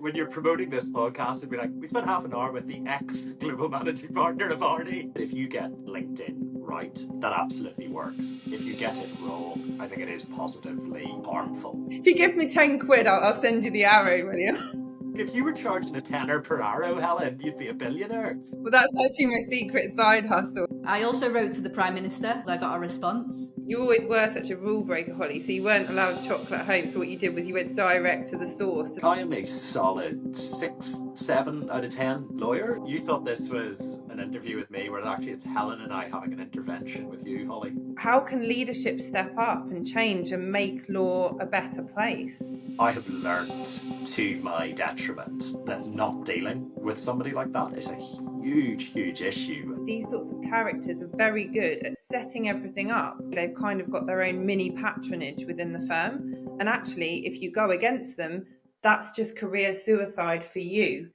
When you're promoting this podcast, it'd be like, we spent half an hour with the ex-global managing partner of Arnie. If you get LinkedIn right, that absolutely works. If you get it wrong, I think it is positively harmful. If you give me 10 quid, I'll send you the arrow, William. If you were charging a tenner per arrow, Helen, you'd be a billionaire. Well, that's actually my secret side hustle. I also wrote to the Prime Minister. I got a response. You always were such a rule breaker, Holly, so you weren't allowed chocolate at home. So what you did was you went direct to the source. I am a solid 6, 7 out of 10 lawyer. You thought this was an interview with me, where actually it's Helen and I having an intervention with you, Holly. How can leadership step up and change and make law a better place? I have learnt to my detriment that not dealing with somebody like that is a huge, huge issue. These sorts of characters are very good at setting everything up. They've kind of got their own mini patronage within the firm. And actually, if you go against them, that's just career suicide for you.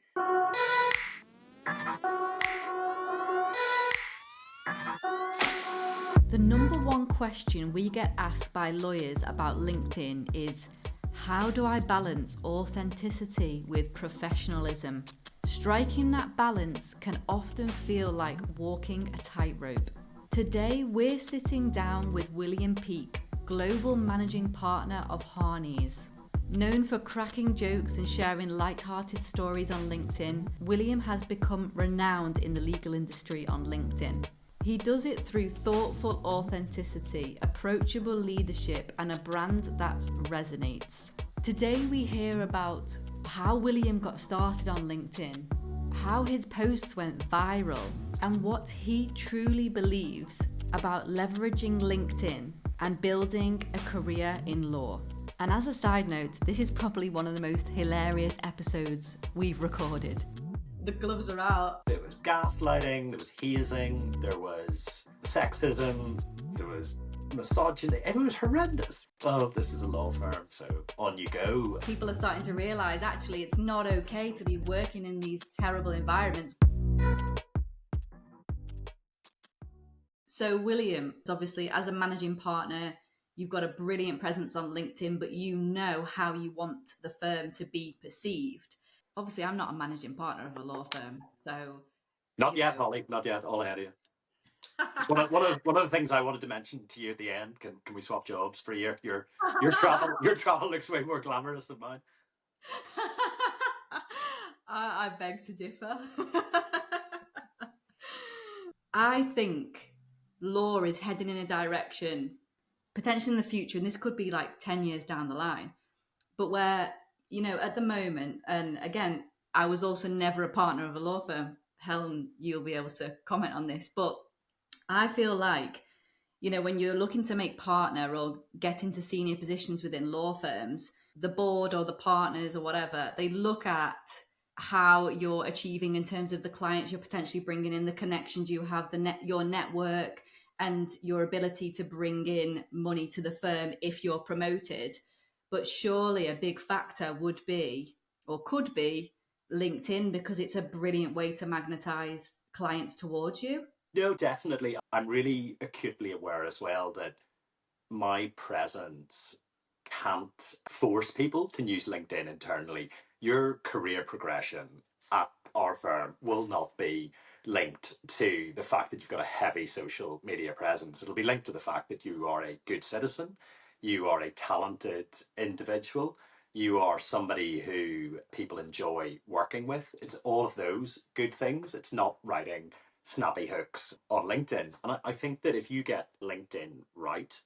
The number one question we get asked by lawyers about LinkedIn is, how do I balance authenticity with professionalism? Striking that balance can often feel like walking a tightrope. Today, we're sitting down with William Peake, Global Managing Partner of Harneys. Known for cracking jokes and sharing light-hearted stories on LinkedIn, William has become renowned in the legal industry on LinkedIn. He does it through thoughtful authenticity, approachable leadership, and a brand that resonates. Today we hear about how William got started on LinkedIn, how his posts went viral, and what he truly believes about leveraging LinkedIn and building a career in law. And as a side note, this is probably one of the most hilarious episodes we've recorded. The gloves are out. There was gaslighting, there was hazing, there was sexism, there was misogyny. It was horrendous. Well, this is a law firm, so on you go. People are starting to realise actually it's not okay to be working in these terrible environments. So William, obviously as a managing partner, you've got a brilliant presence on LinkedIn, but you know how you want the firm to be perceived. Obviously, I'm not a managing partner of a law firm, so... Not yet, Holly, not yet, all ahead of you. It's one of the things I wanted to mention to you at the end. Can we swap jobs for a year? Your travel looks way more glamorous than mine. I beg to differ. I think law is heading in a direction, potentially in the future, and this could be like 10 years down the line, but where, you know, at the moment, and again, I was also never a partner of a law firm. Helen, you'll be able to comment on this, but I feel like, you know, when you're looking to make partner or get into senior positions within law firms, the board or the partners or whatever, they look at how you're achieving in terms of the clients you're potentially bringing in, the connections you have, your network, and your ability to bring in money to the firm if you're promoted. But surely a big factor would be, or could be, LinkedIn, because it's a brilliant way to magnetize clients towards you. No, definitely. I'm really acutely aware as well that my presence can't force people to use LinkedIn internally. Your career progression at our firm will not be linked to the fact that you've got a heavy social media presence. It'll be linked to the fact that you are a good citizen, you are a talented individual, you are somebody who people enjoy working with. It's all of those good things. It's not writing snappy hooks on LinkedIn. And I think that if you get LinkedIn right,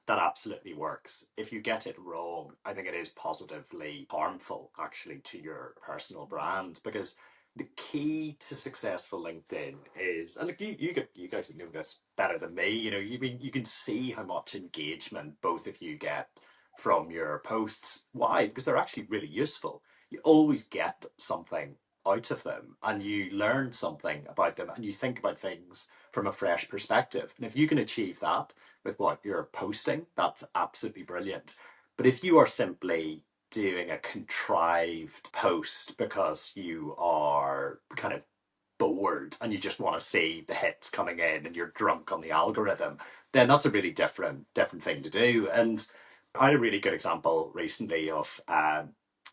that absolutely works. If you get it wrong, I think it is positively harmful actually to your personal brand, because the key to successful LinkedIn is, and look, you guys know this better than me, you know, you can see how much engagement both of you get from your posts. Why? Because they're actually really useful. You always get something out of them, and you learn something about them, and you think about things from a fresh perspective. And if you can achieve that with what you're posting, that's absolutely brilliant. But if you are simply doing a contrived post because you are kind of bored and you just want to see the hits coming in and you're drunk on the algorithm, then that's a really different thing to do. And I had a really good example recently of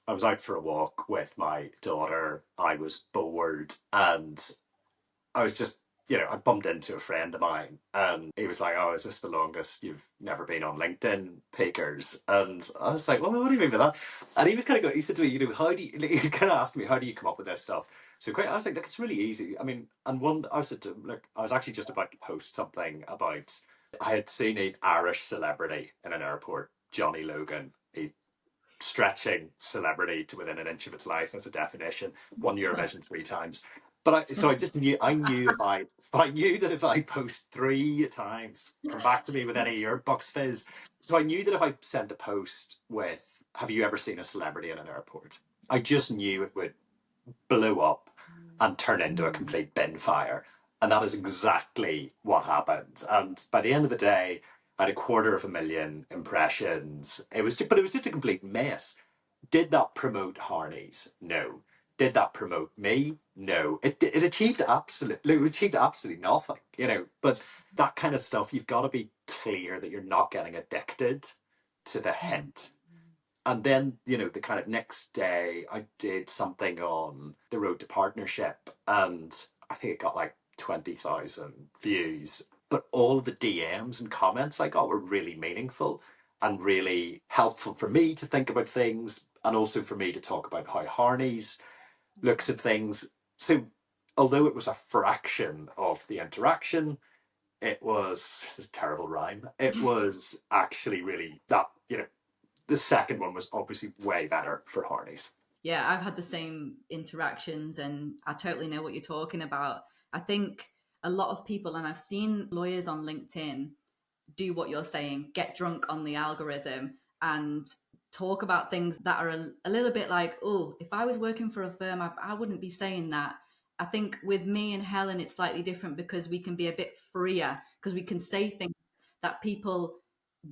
I was out for a walk with my daughter. I was bored, and I was just, I bumped into a friend of mine, and he was like, "Oh, is this the longest you've never been on LinkedIn, Peakers?" And I was like, "Well, what do you mean by that?" And he was kind of going, he said to me, how do you, he kind of asked me, "How do you come up with this stuff?" So great. I was like, "Look, it's really easy. I mean," and one, I said to him, "Look, I was actually just about to post something about, I had seen an Irish celebrity in an airport, Johnny Logan. He stretching celebrity to within an inch of its life as a definition. Won Eurovision three times. So I just knew, but I knew that if I post three times, come back to me with any Earbucks fizz. So I knew that if I sent a post with, "Have you ever seen a celebrity in an airport?" I just knew it would blow up and turn into a complete bin fire. And that is exactly what happened. And by the end of the day, I had 250,000 impressions. But it was just a complete mess. Did that promote Harney's? No. Did that promote me? No. It achieved absolutely nothing, But that kind of stuff, you've got to be clear that you're not getting addicted to the hit. And then, the kind of next day, I did something on the road to partnership, and I think it got like 20,000 views. But all of the DMs and comments I got were really meaningful and really helpful for me to think about things, and also for me to talk about how Harney's looks at things. So, although it was a fraction of the interaction, it was, this is a terrible rhyme. It was actually really that, the second one was obviously way better for Harney's. Yeah, I've had the same interactions and I totally know what you're talking about. I think a lot of people, and I've seen lawyers on LinkedIn do what you're saying, get drunk on the algorithm and talk about things that are a little bit like, oh, if I was working for a firm, I wouldn't be saying that. I think with me and Helen, it's slightly different because we can be a bit freer because we can say things that people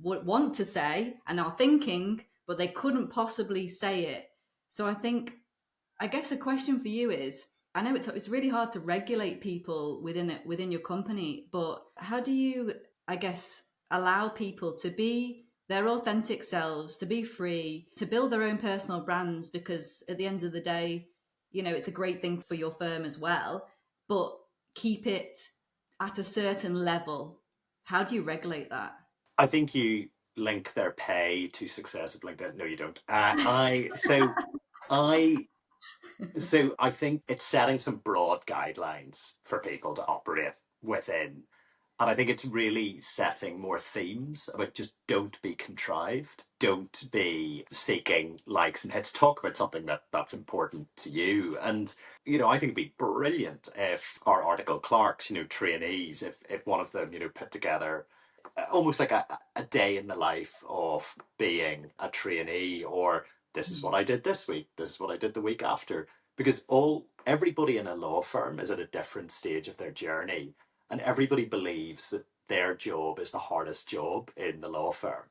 would want to say and are thinking, but they couldn't possibly say it. So I guess a question for you is, I know it's really hard to regulate people within your company, but how do you, I guess, allow people to be their authentic selves, to be free, to build their own personal brands? Because at the end of the day, it's a great thing for your firm as well, but keep it at a certain level. How do you regulate that? I think you link their pay to success of LinkedIn. No, you don't. I think it's setting some broad guidelines for people to operate within. And I think it's really setting more themes about just don't be contrived, don't be seeking likes and hits. Talk about something that's important to you. And, I think it'd be brilliant if our article clerks, trainees, if one of them, put together almost like a day in the life of being a trainee, or this is what I did this week, this is what I did the week after. Because everybody in a law firm is at a different stage of their journey, and everybody believes that their job is the hardest job in the law firm.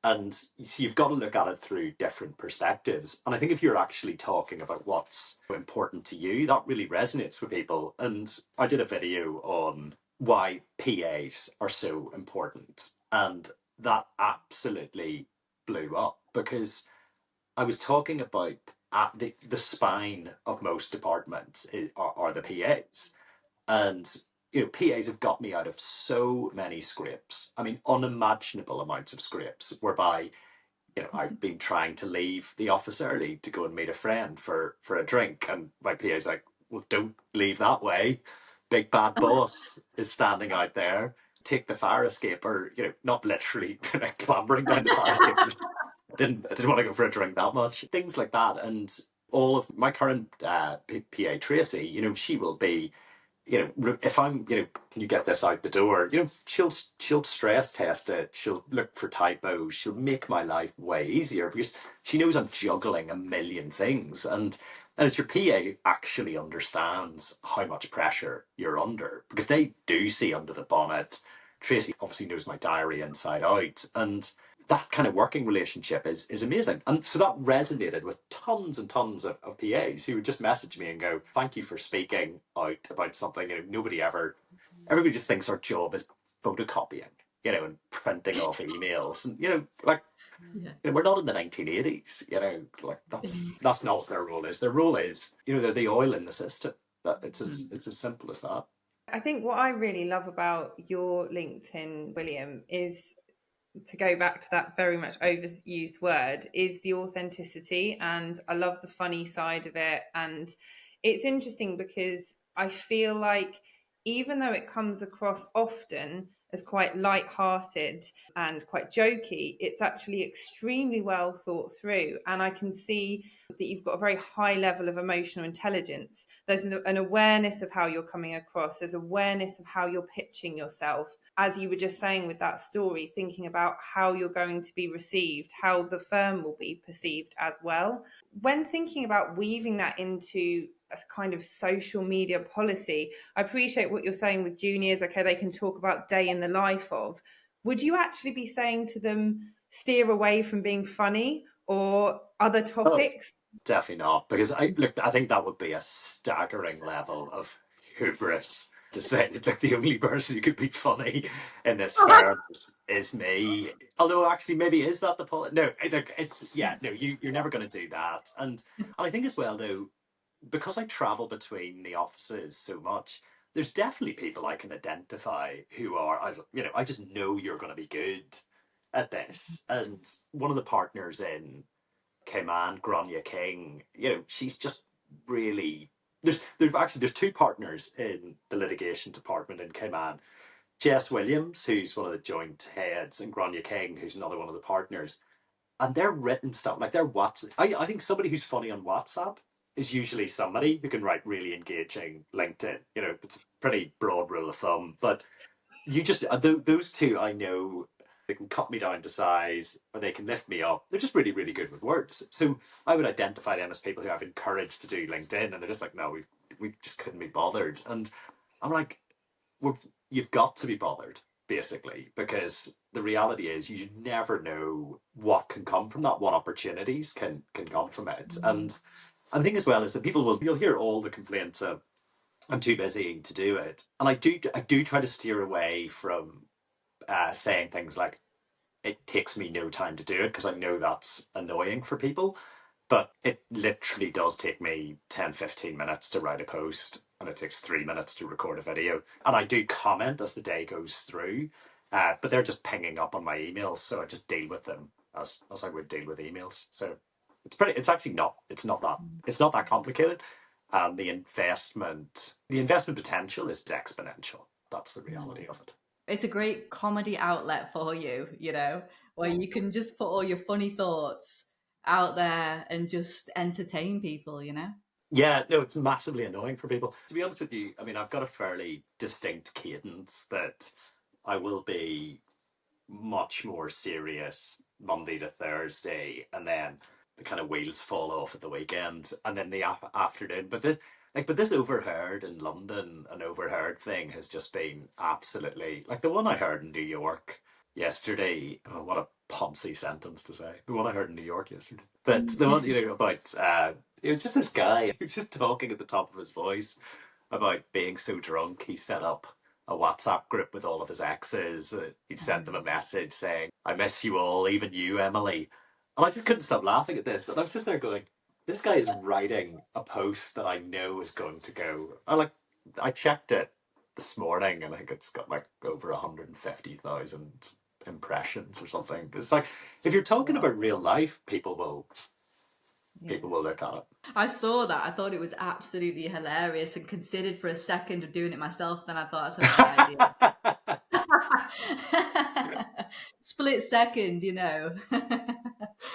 And so you've got to look at it through different perspectives. And I think if you're actually talking about what's important to you, that really resonates with people. And I did a video on why PAs are so important. And that absolutely blew up because I was talking about the spine of most departments are the PAs. And, PAs have got me out of so many scrapes. I mean, unimaginable amounts of scrapes whereby, I've been trying to leave the office early to go and meet a friend for a drink. And my PA's like, "Well, don't leave that way. Big bad boss is standing out there. Take the fire escape," or, not literally clambering down the fire escape. I didn't want to go for a drink that much. Things like that. And all of my current PA, Tracy, she will be, if I'm, can you get this out the door? She'll stress test it. She'll look for typos. She'll make my life way easier because she knows I'm juggling a million things. And it's your PA actually understands how much pressure you're under because they do see under the bonnet. Tracy obviously knows my diary inside out, and that kind of working relationship is amazing. And so that resonated with tons and tons of PAs who would just message me and go, "Thank you for speaking out about something." Everybody just thinks our job is photocopying, and printing off emails. And, like, Yeah. And we're not in the 1980s, like that's not what their role is. Their role is, they're the oil in the system. That it's as simple as that. I think what I really love about your LinkedIn, William, is, to go back to that very much overused word, is the authenticity. And I love the funny side of it. And it's interesting because I feel like even though it comes across often as quite light-hearted and quite jokey, it's actually extremely well thought through. And I can see that you've got a very high level of emotional intelligence. There's an awareness of how you're coming across. There's awareness of how you're pitching yourself. As you were just saying with that story, thinking about how you're going to be received, how the firm will be perceived as well. When thinking about weaving that into a kind of social media policy, I appreciate what you're saying with juniors. Okay, they can talk about day in the life of. Would you actually be saying to them, steer away from being funny or other Oh, topics? definitely not. Because I think that would be a staggering level of hubris to say that like the only person who could be funny in this firm is me. Although actually, maybe is that the point? No, it's yeah. No, you're never going to do that. And I think as well though, because I travel between the offices so much, there's definitely people I can identify who are, I just know you're going to be good at this. And one of the partners in Cayman, Grania King, she's just really. There's two partners in the litigation department in Cayman. Jess Williams, who's one of the joint heads, and Grania King, who's another one of the partners, and their written stuff, like their WhatsApp. I think somebody who's funny on WhatsApp is usually somebody who can write really engaging LinkedIn. It's a pretty broad rule of thumb, but you just those two I know they can cut me down to size or they can lift me up. They're just really, really good with words. So I would identify them as people who I've encouraged to do LinkedIn, and they're just like, no, we just couldn't be bothered. And I'm like, you've got to be bothered, basically, because the reality is you never know what can come from that, what opportunities can come from it. And the thing as well is that you'll hear all the complaints of I'm too busy to do it. And I do try to steer away from saying things like it takes me no time to do it because I know that's annoying for people. But it literally does take me 10-15 minutes to write a post, and it takes 3 minutes to record a video. And I do comment as the day goes through, but they're just pinging up on my emails, so I just deal with them as I would deal with emails. So it's actually not it's not that complicated. And the investment potential is exponential. That's the reality of it. It's a great comedy outlet for you, where you can just put all your funny thoughts out there and just entertain people. Yeah, no, it's massively annoying for people. To be honest with you, I mean, I've got a fairly distinct cadence that I will be much more serious Monday to Thursday, and then the kind of wheels fall off at the weekend, and then the afternoon. But this overheard in London and overheard thing has just been absolutely like the one I heard in New York yesterday. Oh, what a poncy sentence to say. The one I heard in New York yesterday, but the one about it was just this guy who was just talking at the top of his voice about being so drunk he set up a WhatsApp group with all of his exes. He'd sent them a message saying, "I miss you all, even you, Emily." And I just couldn't stop laughing at this. And I was just there going, "This guy is writing a post that I know is going to go." I checked it this morning, and I think it's got like over 150,000 impressions or something. It's like if you're talking Wow. about real life, people will Yeah. people will look at it. I saw that. I thought it was absolutely hilarious and considered for a second of doing it myself. Then I thought that's a bad idea. Split second.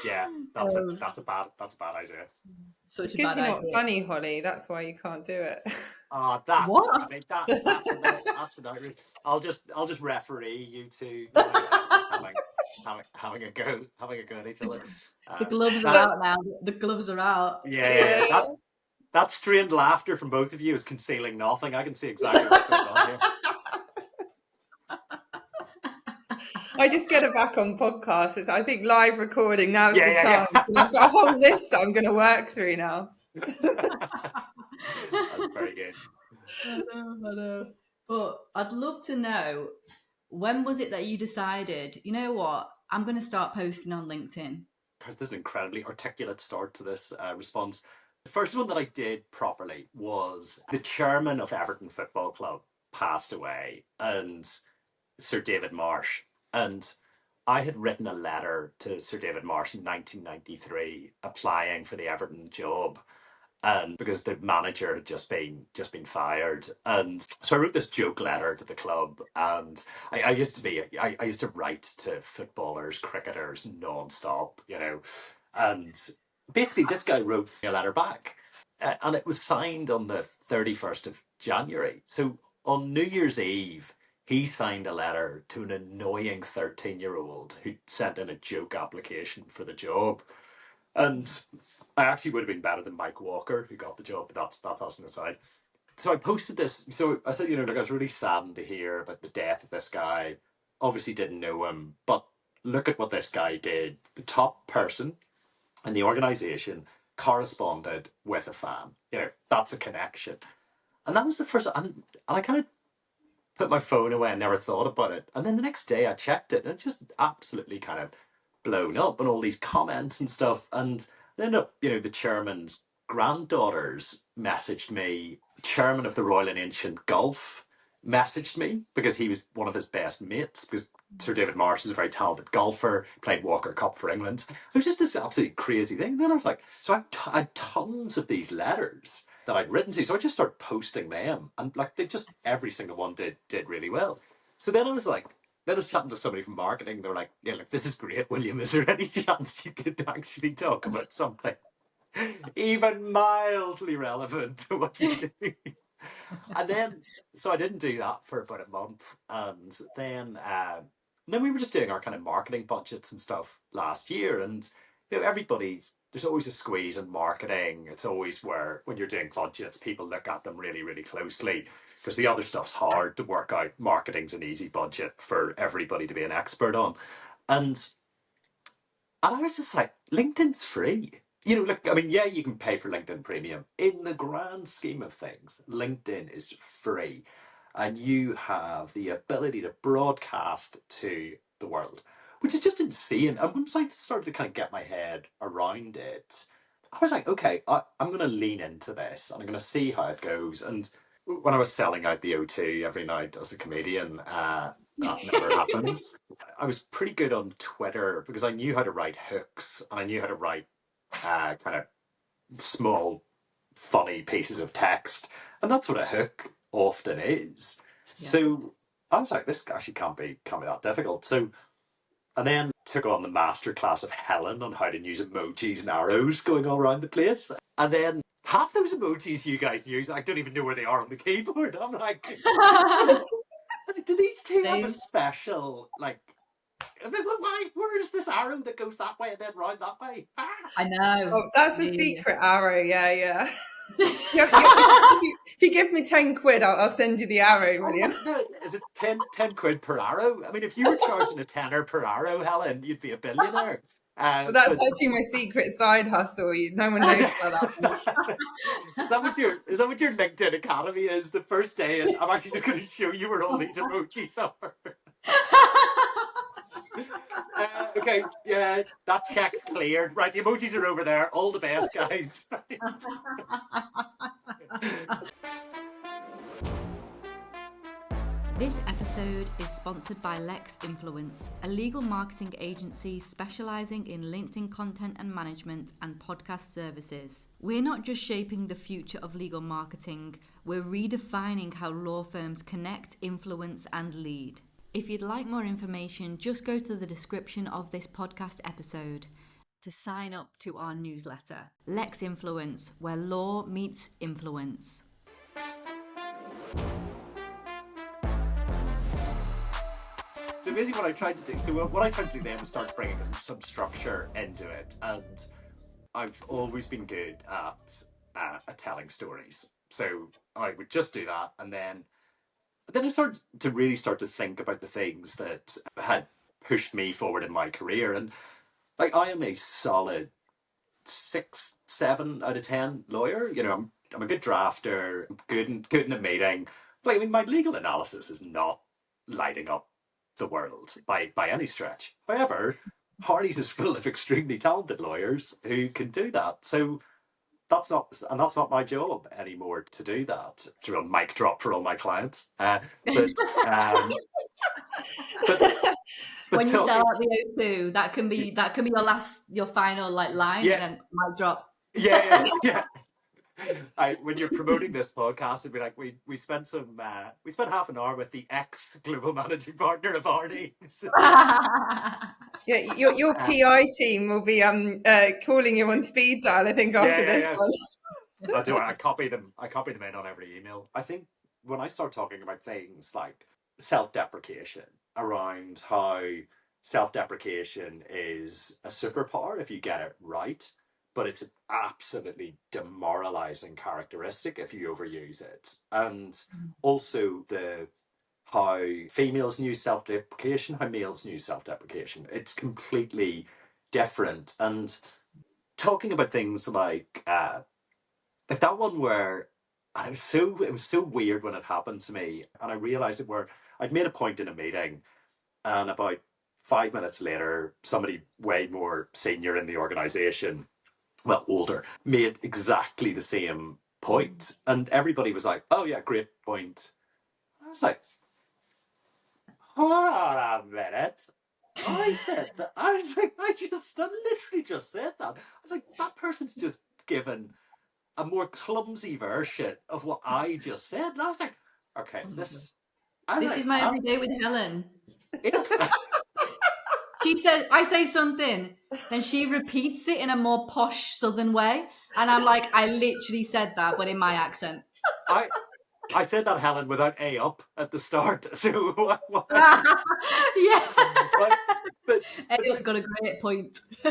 Yeah, Um, that's a bad idea. It's Such a because bad you're not idea. funny, Holly. That's why you can't do it. What? I mean that's an outrage. I'll just referee you two now, just having a go at each other. The gloves are That out now. The gloves are out. yeah, Yeah. that strained laughter from both of you is concealing nothing. I can see exactly what's going on here. I just get it back on podcasts. I think live recording, now's the Yeah, chance. yeah, And I've got a whole list that I'm going to work through now. yeah. That's very good. I know. But I'd love to know, when was it that you decided, you know what? I'm going to start posting on LinkedIn. There's an incredibly articulate start to this response. The first one that I did properly was the chairman of Everton Football Club passed away, and Sir David Marsh. And I had written a letter to Sir David Marsh in 1993 applying for the Everton job. And because the manager had just been fired, and so I wrote this joke letter to the club. And I used to be I used to write to footballers, cricketers non-stop, and basically this guy wrote me a letter back, and it was signed on the 31st of January. So on New Year's Eve, he signed a letter to an annoying 13-year-old who sent in a joke application for the job. And I actually would have been better than Mike Walker, who got the job, but that's us an aside. So I posted this. So I said, I was really saddened to hear about the death of this guy. Obviously didn't know him, but look at what this guy did. The top person in the organization corresponded with a fan. That's a connection. And that was the first, and I kind of put my phone away and never thought about it. And then the next day I checked it, and it just absolutely kind of blown up and all these comments and stuff. And I ended up, the chairman's granddaughters messaged me. Chairman of the Royal and Ancient Golf messaged me because he was one of his best mates, because Sir David Marsh is a very talented golfer, played Walker Cup for England. It was just this absolutely crazy thing. And then I was like, so I had tons of these letters that I'd written to, so I just started posting them, and like every single one did really well. So then I was like, then I was chatting to somebody from marketing. They were like, "Yeah, look, this is great, William. Is there any chance you could actually talk about something even mildly relevant to what you do?" And then, so I didn't do that for about a month, and then we were just doing our kind of marketing budgets and stuff last year. And there's always a squeeze in marketing. It's always where, when you're doing budgets, people look at them really, really closely, because the other stuff's hard to work out. Marketing's an easy budget for everybody to be an expert on. And I was just like, LinkedIn's free. Look, I mean, yeah, you can pay for LinkedIn Premium. In the grand scheme of things, LinkedIn is free. And you have the ability to broadcast to the world, which is just insane. And once I started to kind of get my head around it, I was like, okay, I'm going to lean into this, and I'm going to see how it goes. And when I was selling out the O2 every night as a comedian, that never happens. I was pretty good on Twitter because I knew how to write hooks, and I knew how to write kind of small, funny pieces of text, and that's what a hook often is. Yeah. So I was like, this actually can't be that difficult. So, and then took on the masterclass of Helen on how to use emojis and arrows going all around the place, and then half those emojis you guys use, I don't even know where they are on the keyboard. I'm like, do these two have a special, like, why? Where is this arrow that goes that way and then round that way? Ah! I know. Oh, that's a secret arrow. Yeah. If you give me 10 quid, I'll send you the arrow, William. Is it 10 quid per arrow? I mean, if you were charging a tenner per arrow, Helen, you'd be a billionaire. But that's actually my secret side hustle. No one knows about that. Is that what your LinkedIn Academy is? The first day is, I'm actually just going to show you where all these emojis are. Okay, yeah, that check's cleared. Right, the emojis are over there. All the best, guys. This episode is sponsored by Lex Influence, a legal marketing agency specializing in LinkedIn content and management and podcast services. We're not just shaping the future of legal marketing, we're redefining how law firms connect, influence, and lead. If you'd like more information, just go to the description of this podcast episode to sign up to our newsletter, Lex Influence, where law meets influence. So basically what I tried to do, then was start bringing some structure into it. And I've always been good at telling stories. So I would just do that, and then I started to really start to think about the things that had pushed me forward in my career. And like, I am a solid 6, 7 out of 10 lawyer. I'm a good drafter, I'm good in a meeting. But I mean, my legal analysis is not lighting up the world by any stretch. However, Hardy's is full of extremely talented lawyers who can do that. So that's not my job anymore to do that. To a mic drop for all my clients. But but but When you sell talking, out the O2, that can be your final like line, and yeah, then mic drop. yeah. When you're promoting this podcast, it'd be like we spent half an hour with the ex global managing partner of Hardy's. Yeah, your uh, PI team will be calling you on speed dial, I think, yeah, after yeah, this yeah. one. I do. I copy them. I copy them in on every email. I think when I start talking about things like self-deprecation, around how self-deprecation is a superpower if you get it right, but it's an absolutely demoralizing characteristic if you overuse it, and also the how females use self-deprecation, how males use self-deprecation. It's completely different. And talking about things like that one where, and it was so weird when it happened to me, and I realized it where I'd made a point in a meeting, and about 5 minutes later, somebody way more senior in the organization, well, older, made exactly the same point, and everybody was like, "Oh yeah, great point." I was like, "Hold on a minute." I said that. I was like, I literally just said that. I was like, that person's just given a more clumsy version of what I just said. And I was like, okay, is this? I was This is like, my huh? everyday with Helen. Yeah. She said, I say something, then she repeats it in a more posh southern way. And I'm like, I literally said that, but in my accent. I I said that, Helen, without a up at the start. So why? Yeah. Why? But but Ayo's got a great point. so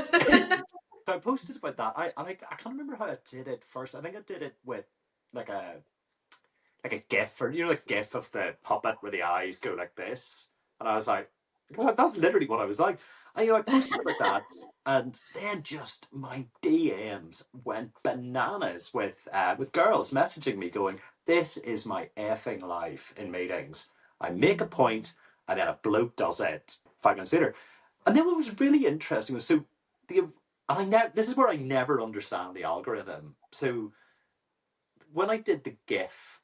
I posted about that. I can't remember how I did it first. I think I did it with like a like a GIF, or like GIF of the puppet where the eyes go like this, and I was like, because that's literally what I was like. And I posted about that, and then just my DMs went bananas with girls messaging me going, "This is my effing life in meetings. I make a point, and then a bloke does it 5 minutes later." And then what was really interesting was the this is where I never understand the algorithm. So when I did the GIF,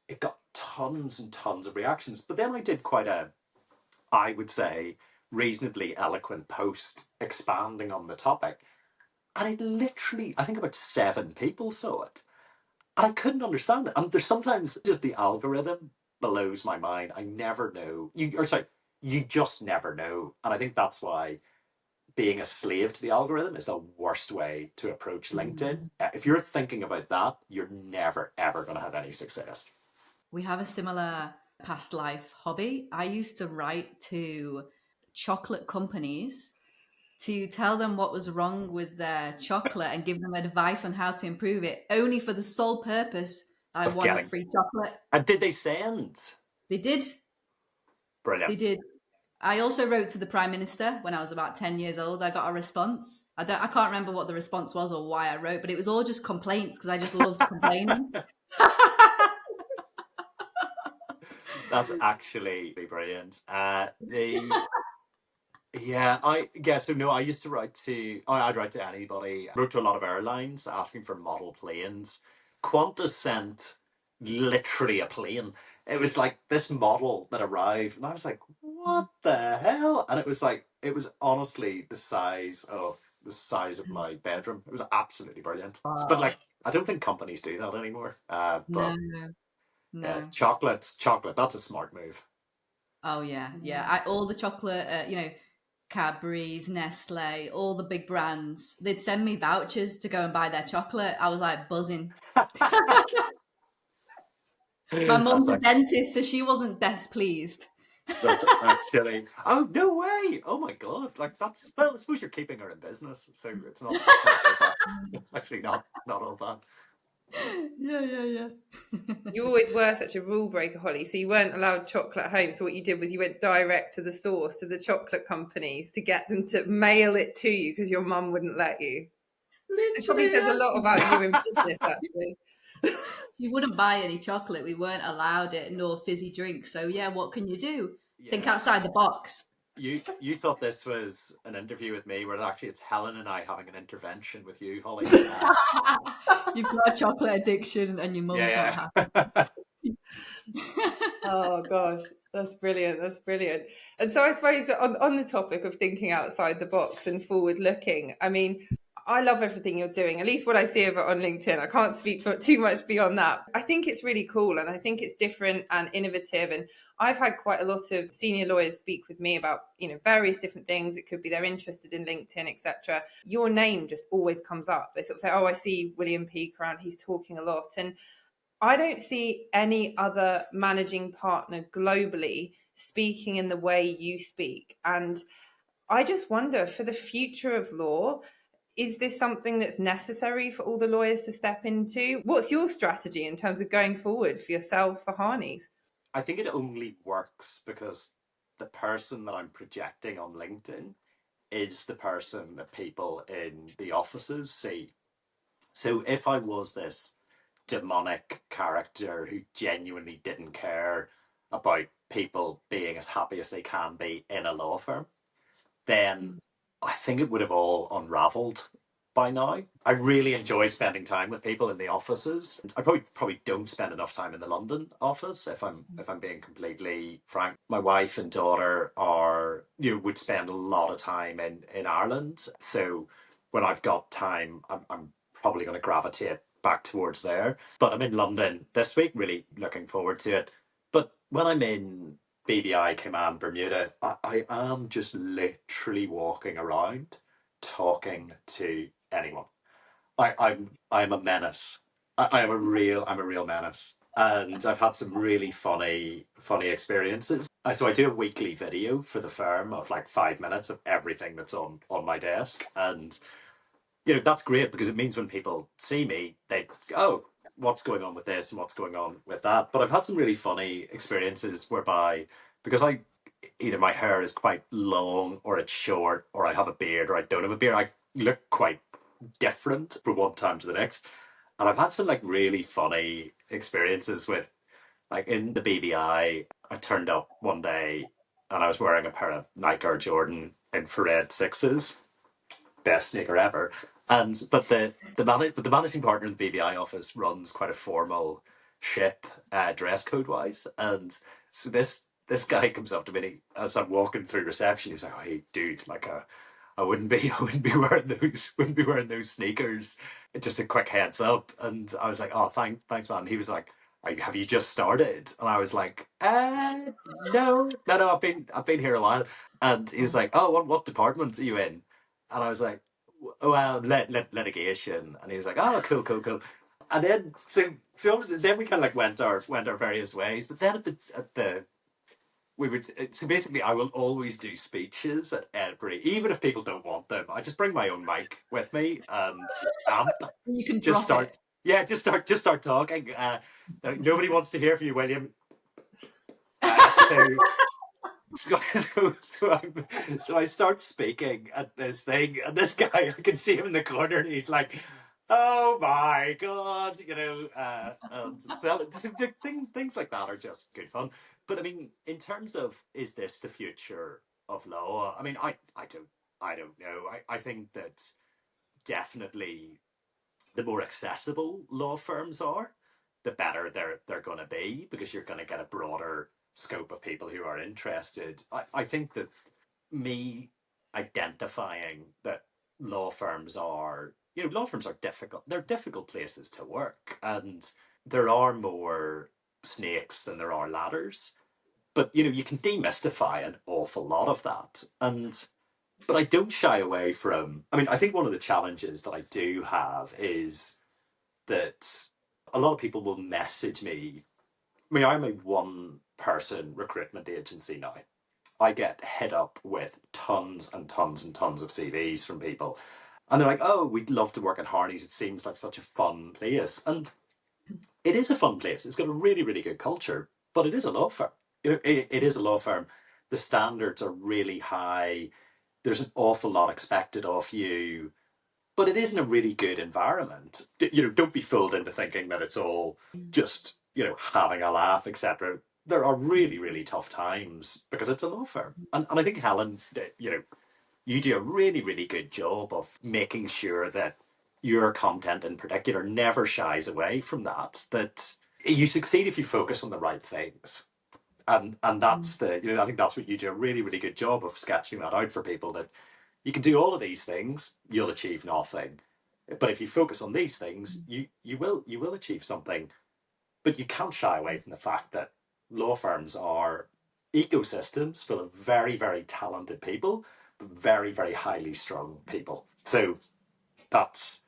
it got tons and tons of reactions. But then I did quite I would say, reasonably eloquent post expanding on the topic. And it literally, I think about 7 people saw it. And I couldn't understand it. And there's sometimes just the algorithm blows my mind. I never know. You just never know. And I think that's why being a slave to the algorithm is the worst way to approach LinkedIn. If you're thinking about that, you're never, ever going to have any success. We have a similar past life hobby. I used to write to chocolate companies to tell them what was wrong with their chocolate and give them advice on how to improve it, only for the sole purpose I Of won a getting. free chocolate. And did they send? They did. Brilliant. They did. I also wrote to the Prime Minister when I was about 10 years old. I got a response. I can't remember what the response was or why I wrote, but it was all just complaints because I just loved complaining. That's actually brilliant. The Yeah, so no, I used to write to I'd write to anybody. I wrote to a lot of airlines asking for model planes. Qantas sent literally a plane. It was like this model that arrived, and I was like, "What the hell?" And it was honestly the size of my bedroom. It was absolutely brilliant. But Wow. like, I don't think companies do that anymore. No, But yeah, no. chocolate. That's a smart move. Oh yeah, yeah. All the chocolate, Cadbury's, Nestle, all the big brands. They'd send me vouchers to go and buy their chocolate. I was like buzzing. My That's mum's a like dentist, so she wasn't best pleased. that's silly. Oh no way! Oh my god! Like that's, well, I suppose you're keeping her in business, so it's not all bad. It's actually not all bad. Yeah, yeah, yeah. You always were such a rule breaker, Holly. So you weren't allowed chocolate at home. So what you did was you went direct to the source, to the chocolate companies, to get them to mail it to you because your mum wouldn't let you. This probably Literally, says a yeah. lot about you in business, actually. You wouldn't buy any chocolate. We weren't allowed it, nor fizzy drinks. So yeah, what can you do? Think Yeah. outside the box. You thought this was an interview with me, where actually it's Helen and I having an intervention with you, Holly. You've got a chocolate addiction and your mum's not Yeah, happy. yeah. Oh gosh, that's brilliant. That's brilliant. And so I suppose on the topic of thinking outside the box and forward looking, I mean, I love everything you're doing, at least what I see of it on LinkedIn. I can't speak for too much beyond that. I think it's really cool and I think it's different and innovative. And I've had quite a lot of senior lawyers speak with me about, various different things. It could be they're interested in LinkedIn, etc. Your name just always comes up. They sort of say, oh, I see William Peake around, he's talking a lot. And I don't see any other managing partner globally speaking in the way you speak. And I just wonder, for the future of law, is this something that's necessary for all the lawyers to step into? What's your strategy in terms of going forward for yourself, for Harneys? I think it only works because the person that I'm projecting on LinkedIn is the person that people in the offices see. So if I was this demonic character who genuinely didn't care about people being as happy as they can be in a law firm, then I think it would have all unraveled by now. I really enjoy spending time with people in the offices. I probably don't spend enough time in the London office, if I'm being completely frank. My wife and daughter are would spend a lot of time in Ireland. So when I've got time, I'm probably going to gravitate back towards there. But I'm in London this week, really looking forward to it. But when I'm in BVI Command Bermuda, I am just literally walking around talking to anyone. I'm a menace. I'm a real menace. And I've had some really funny experiences. So I do a weekly video for the firm of like 5 minutes of everything that's on my desk. And that's great because it means when people see me, they go, oh, what's going on with this and what's going on with that. But I've had some really funny experiences whereby, because I either my hair is quite long or it's short, or I have a beard or I don't have a beard, I look quite different from one time to the next. And I've had some like really funny experiences with, like, in the BVI. I turned up one day and I was wearing a pair of Nike Air Jordan infrared sixes, best sneaker ever. And but the managing partner in the BVI office runs quite a formal ship, dress code wise. And so this guy comes up to me and as I'm walking through reception, he's like, "Oh, hey, dude, like, I wouldn't be I wouldn't be wearing those sneakers. Just a quick heads up." And I was like, "Oh, thanks, man." And he was like, "Have you just started?" And I was like, no, I've been here a while." And he was like, "Oh, what department are you in?" And I was like, "Well, litigation." And he was like, "Oh, cool, cool, cool." And then so obviously, then we kind of like went our various ways. But then at the we would so basically I will always do speeches at every, even if people don't want them. I just bring my own mic with me and You can just drop start. it. Yeah, just start talking. Nobody wants to hear from you, William. So I start speaking at this thing, and this guy, I can see him in the corner, and he's like, "Oh my god," and so things like that are just good fun. But I mean, in terms of, is this the future of law? I mean, I don't know. I think that definitely the more accessible law firms are, the better they're going to be, because you're going to get a broader scope of people who are interested. I think that me identifying that law firms are difficult. They're difficult places to work, and there are more snakes than there are ladders. But you can demystify an awful lot of that. And but I don't shy away from. I mean, I think one of the challenges that I do have is that a lot of people will message me. I mean, I'm a one person recruitment agency now. I get hit up with tons and tons and tons of CVs from people. And they're like, "Oh, we'd love to work at Harney's. It seems like such a fun place." And it is a fun place. It's got a really, really good culture, but it is a law firm. It is a law firm. The standards are really high. There's an awful lot expected of you, but it isn't a really good environment. Don't be fooled into thinking that it's all just having a laugh, etc. there are really, really tough times because it's a law firm. And I think, Helen, you do a really, really good job of making sure that your content in particular never shies away from that you succeed if you focus on the right things. And that's I think that's what you do a really, really good job of sketching that out for people, that you can do all of these things, you'll achieve nothing. But if you focus on these things, you will achieve something. But you can't shy away from the fact that law firms are ecosystems full of very, very talented people, but very, very highly strung people. So that's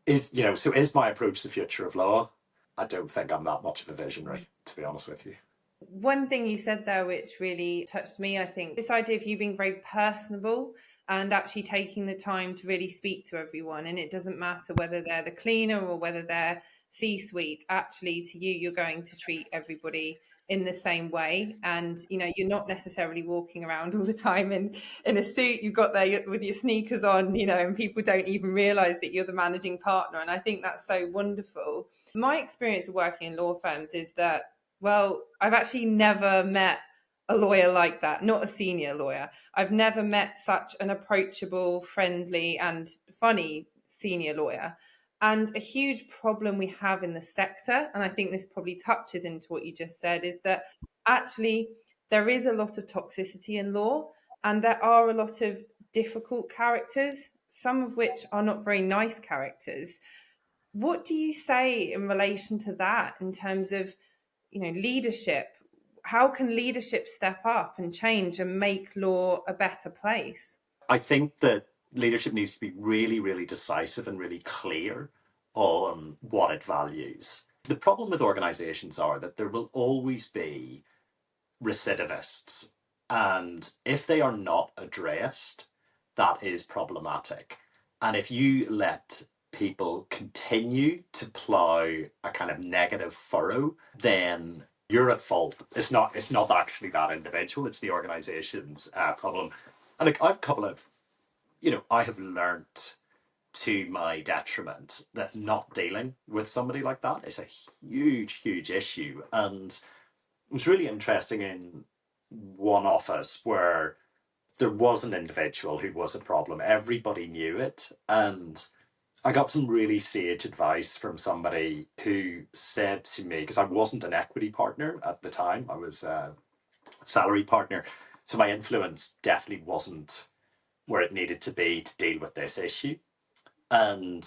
so is my approach the future of law? I don't think I'm that much of a visionary, to be honest with you. One thing you said there, which really touched me, I think this idea of you being very personable and actually taking the time to really speak to everyone. And it doesn't matter whether they're the cleaner or whether they're C-suite, actually to you, you're going to treat everybody in the same way. And, you're not necessarily walking around all the time in a suit. You've got there with your sneakers on, and people don't even realize that you're the managing partner. And I think that's so wonderful. My experience of working in law firms is that, well, I've actually never met a lawyer like that, not a senior lawyer. I've never met such an approachable, friendly, and funny senior lawyer. And a huge problem we have in the sector, and I think this probably touches into what you just said, is that actually there is a lot of toxicity in law, and there are a lot of difficult characters, some of which are not very nice characters. What do you say in relation to that in terms of leadership? How can leadership step up and change and make law a better place? I think that leadership needs to be really, really decisive and really clear on what it values. The problem with organizations are that there will always be recidivists. And if they are not addressed, that is problematic. And if you let people continue to plow a kind of negative furrow, then you're at fault. It's not actually that individual, it's the organization's problem. And like, I've a couple of, I have learnt to my detriment that not dealing with somebody like that is a huge, huge issue. And it was really interesting in one office where there was an individual who was a problem. Everybody knew it. And I got some really sage advice from somebody who said to me, because I wasn't an equity partner at the time, I was a salary partner. So my influence definitely wasn't where it needed to be to deal with this issue. And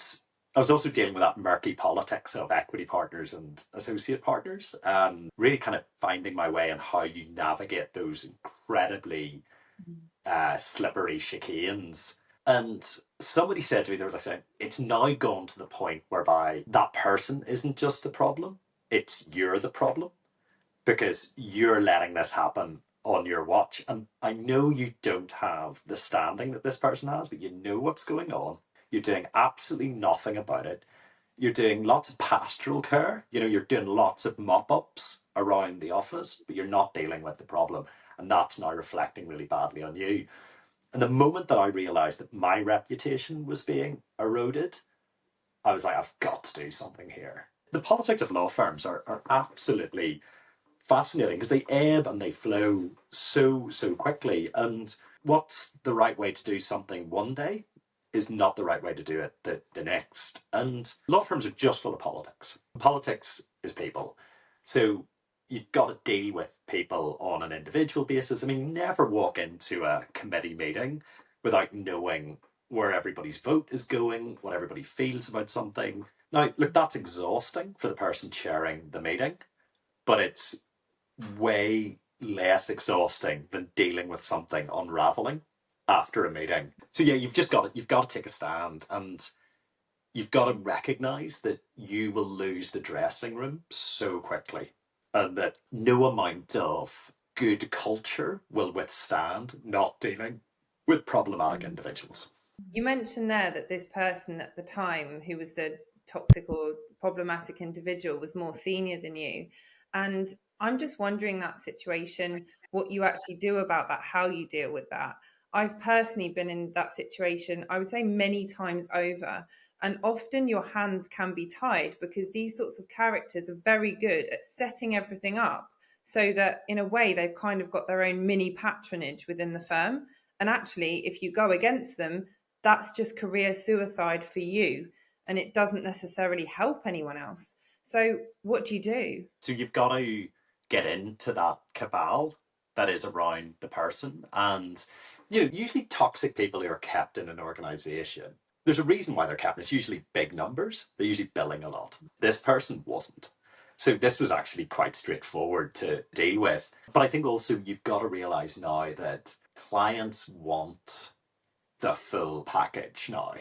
I was also dealing with that murky politics of equity partners and associate partners, really kind of finding my way on how you navigate those incredibly slippery chicanes. And somebody said to me, they were like saying, it's now gone to the point whereby that person isn't just the problem, it's you're the problem because you're letting this happen on your watch. And I know you don't have the standing that this person has, but you know what's going on. You're doing absolutely nothing about it. You're doing lots of pastoral care. You're doing lots of mop ups around the office, but you're not dealing with the problem. And that's now reflecting really badly on you. And the moment that I realized that my reputation was being eroded, I was like, I've got to do something here. The politics of law firms are absolutely fascinating because they ebb and they flow so quickly. And what's the right way to do something one day is not the right way to do it the next. And law firms are just full of politics. Politics is people. So you've got to deal with people on an individual basis. I mean, never walk into a committee meeting without knowing where everybody's vote is going, what everybody feels about something. Now, look, that's exhausting for the person chairing the meeting, but it's way less exhausting than dealing with something unraveling after a meeting. So yeah, you've got to take a stand, and you've got to recognize that you will lose the dressing room so quickly, and that no amount of good culture will withstand not dealing with problematic individuals. You mentioned there that this person at the time who was the toxic or problematic individual was more senior than you. And I'm just wondering that situation, what you actually do about that, how you deal with that. I've personally been in that situation, I would say many times over. And often your hands can be tied because these sorts of characters are very good at setting everything up so that in a way they've kind of got their own mini patronage within the firm. And actually, if you go against them, that's just career suicide for you, and it doesn't necessarily help anyone else. So, what do you do? So you've got to get into that cabal that is around the person. And, usually toxic people who are kept in an organization, there's a reason why they're kept. It's usually big numbers. They're usually billing a lot. This person wasn't. So this was actually quite straightforward to deal with. But I think also you've got to realize now that clients want the full package now.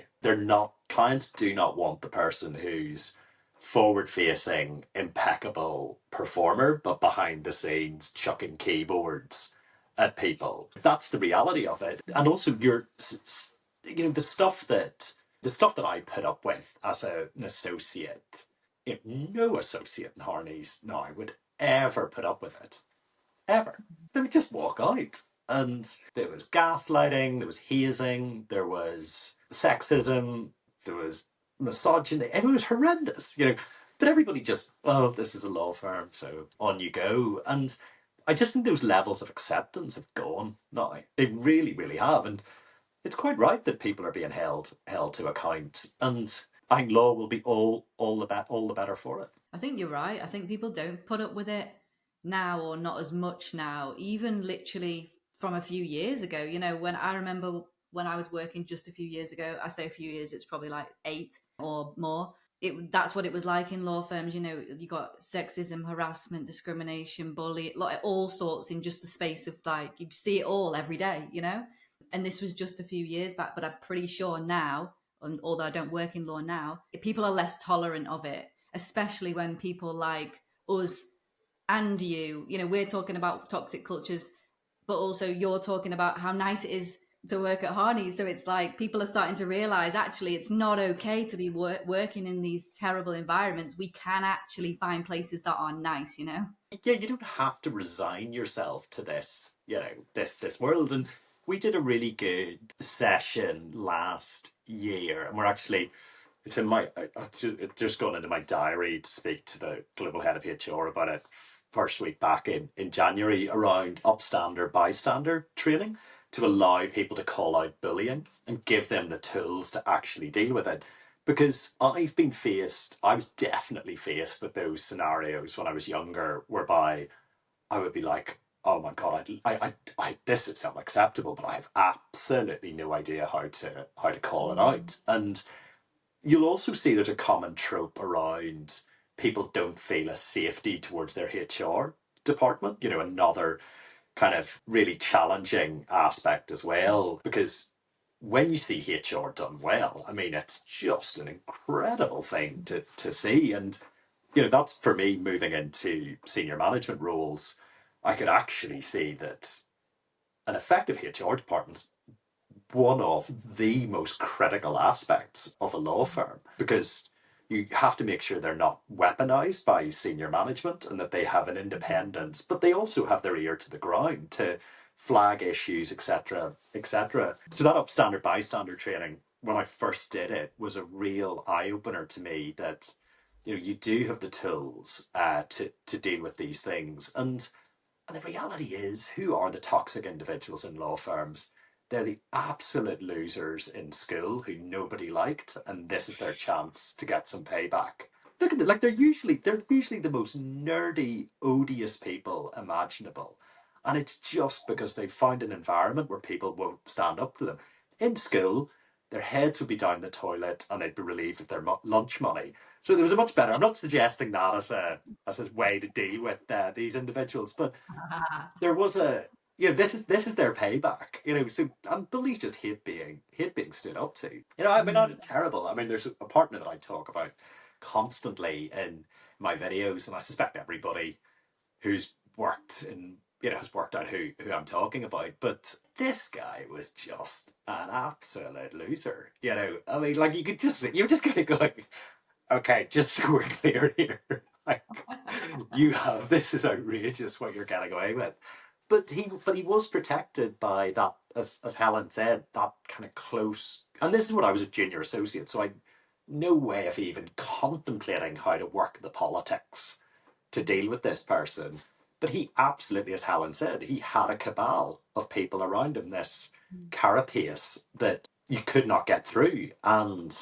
Clients do not want the person who's forward facing, impeccable performer, but behind the scenes chucking keyboards at people. That's the reality of it. And also the stuff that I put up with as an associate, no associate in Harney's now would ever put up with it. Ever. They would just walk out. And there was gaslighting, there was hazing, there was sexism, there was misogyny. It was horrendous. But everybody just, oh, this is a law firm, so on you go. And I just think those levels of acceptance have gone now. They really, really have. And it's quite right that people are being held to account. And I think law will be all the better for it. I think you're right. I think people don't put up with it now, or not as much now, even literally from a few years ago. When I remember when I was working just a few years ago, I say a few years, it's probably like 8 or more. That's what it was like in law firms. You got sexism, harassment, discrimination, bullying, like all sorts in just the space of like, you see it all every day. And this was just a few years back, but I'm pretty sure now, and although I don't work in law now, people are less tolerant of it, especially when people like us and we're talking about toxic cultures, but also you're talking about how nice it is to work at Harney. So it's like people are starting to realize actually it's not okay to be working in these terrible environments. We can actually find places that are nice. Yeah, you don't have to resign yourself to this world. And we did a really good session last year, and we're actually it's in my it's just gone into my diary to speak to the global head of HR about it first week back in January around upstander bystander training to allow people to call out bullying and give them the tools to actually deal with it. Because I was definitely faced with those scenarios when I was younger, whereby I would be like, oh my God, this is unacceptable, but I have absolutely no idea how to call it out. And you'll also see there's a common trope around people don't feel a safety towards their HR department, another kind of really challenging aspect as well, because when you see HR done well, I mean, it's just an incredible thing to see. And, that's for me moving into senior management roles. I could actually see that an effective HR department one of the most critical aspects of a law firm, because you have to make sure they're not weaponized by senior management and that they have an independence, but they also have their ear to the ground to flag issues, etc., etc. So that upstander bystander training, when I first did it, was a real eye opener to me that you do have the tools to deal with these things. And the reality is, who are the toxic individuals in law firms? They're the absolute losers in school who nobody liked, and this is their chance to get some payback. Look at it, like they're usually the most nerdy, odious people imaginable. And it's just because they've found an environment where people won't stand up to them. In school, their heads would be down the toilet and they'd be relieved of their lunch money. So there was a much better. I'm not suggesting that as a way to deal with these individuals, but there was this is their payback. So and bullies just hate being stood up to. I mean, not terrible. I mean, there's a partner that I talk about constantly in my videos, and I suspect everybody who's worked in has worked out who I'm talking about. But this guy was just an absolute loser. I mean, like you're just kind of going, okay, just so we're clear here, like this is outrageous what you're getting away with. But he was protected by that, as Helen said, that kind of close. And this is when I was a junior associate, so I no way of even contemplating how to work the politics to deal with this person. But he absolutely, as Helen said, he had a cabal of people around him, this carapace that you could not get through. And,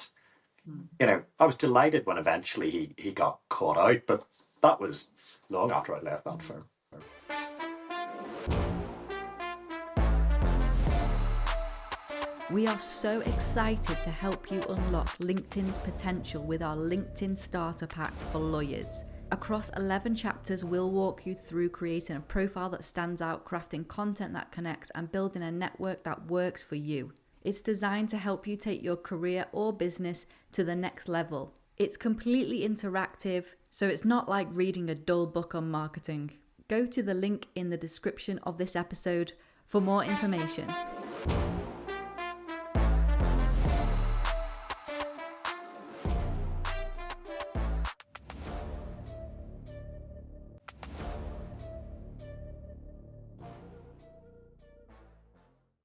I was delighted when eventually he got caught out, but that was long after I left that firm. We are so excited to help you unlock LinkedIn's potential with our LinkedIn Starter Pack for lawyers. Across 11 chapters, we'll walk you through creating a profile that stands out, crafting content that connects, and building a network that works for you. It's designed to help you take your career or business to the next level. It's completely interactive, so it's not like reading a dull book on marketing. Go to the link in the description of this episode for more information.